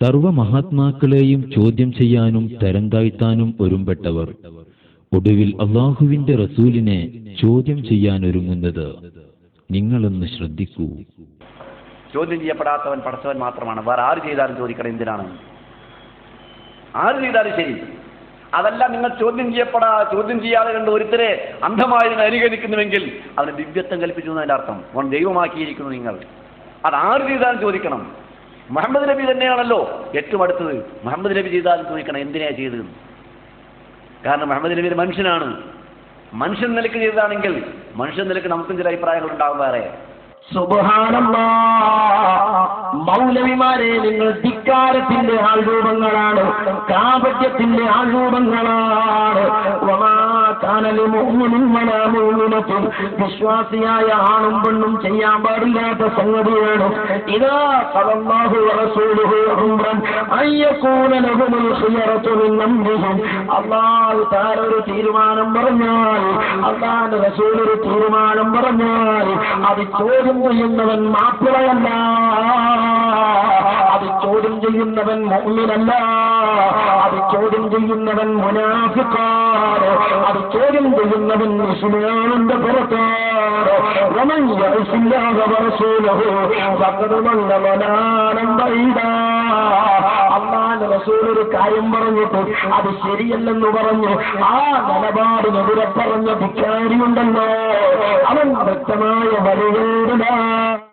സർവ മഹാത്മാക്കളെയും ചോദ്യം ചെയ്യാനും തരം താഴ്ത്താനും ഒരുമ്പെട്ടവർ ഒടുവിൽ അള്ളാഹുവിന്റെ റസൂലിനെ ചോദ്യം ചെയ്യാൻ ഒരുങ്ങുന്നത് നിങ്ങളൊന്ന് ശ്രദ്ധിക്കൂ. ചോദ്യം ചെയ്യപ്പെടാത്തവൻ പടച്ചവൻ മാത്രമാണ്. വേറെ ആര് ചെയ്താലും ചോദിക്കണം എന്തിനാണ്? ആര് ചെയ്താലും ശരി. അതല്ല, നിങ്ങൾ ചോദ്യം ചെയ്യാതെ കണ്ട് ഒരുത്തരെ അന്ധമായി നിങ്ങൾ അനുകരിക്കുന്നുവെങ്കിൽ അതിന് ദിവ്യത്വം കൽപ്പിച്ചു എന്നതിന്റെ അർത്ഥം. അവൻ ദൈവമാക്കിയിരിക്കുന്നു നിങ്ങൾ. അത് ആര് ചെയ്താലും ചോദിക്കണം. മുഹമ്മദ് നബി തന്നെയാണല്ലോ ഏറ്റവും അടുത്തത്. മുഹമ്മദ് നബി ചെയ്താലും ചോദിക്കണം എന്തിനാ ചെയ്തത്. കാരണം മുഹമ്മദ് നബി ഒരു മനുഷ്യനാണ്. മനുഷ്യൻ നിലയ്ക്ക് ചെയ്തതാണെങ്കിൽ മനുഷ്യൻ നിലയ്ക്ക് നമുക്കും ചില അഭിപ്രായങ്ങൾ ഉണ്ടാവും വേറെ. സുബ്ഹാനല്ലാഹ്, മൗലവിമാരെ നിങ്ങൾ ധിക്കാരത്തിന്റെ ആൾരൂപങ്ങളാണ്, കാപട്യത്തിന്റെ ആൾരൂപങ്ങളാണ്. വമാ കാന ലിമുഅ്മിനിൻ വലാ മുഅ്മിനത്തിൻ, വിശ്വാസിയായ ആണും പെണ്ണും ചെയ്യാൻ പാടില്ലാത്ത സംഗതിയാണ്. ഇദാ ഖലല്ലാഹു വറസൂലുഹു അംറൻ അയ്യകൂന ലഹുൽ ഖിയറതു മിൻ അംരിഹിം, അല്ലാഹു തആല ഒരു തീരുമാനം പറഞ്ഞാൽ, അല്ലാഹുവിന്റെ റസൂൽ ഒരു തീരുമാനം പറഞ്ഞാൽ അത് ചോദ്യം ചെയ്യുന്നവൻ മാപ്പിളയല്ല, അത് ചോദ്യം ചെയ്യുന്നവൻ മുഅ്മിനല്ല, അത് ചോദ്യം ചെയ്യുന്നവൻ മുനാഫിഖാണ്, അത് ചോദ്യം ചെയ്യുന്നവൻ ഇസ്ലാമിന്റെ പുറത്താണ്. വമൻ യഅസില്ലാഹ വറസൂലഹു ഫഖദ് ളല്ല ളലാലൻ ബഈദാ. അല്ലാഹുവിന്റെ റസൂൽ ഒരു കാര്യം പറഞ്ഞിട്ട് അത് ശരിയല്ലെന്ന് പറഞ്ഞു ആ നിലപാടിനെതിരെ പറഞ്ഞ ധിക്കാരിയുണ്ടല്ലോ, അവൻ വ്യക്തമായ വഴികേടിലാണ്.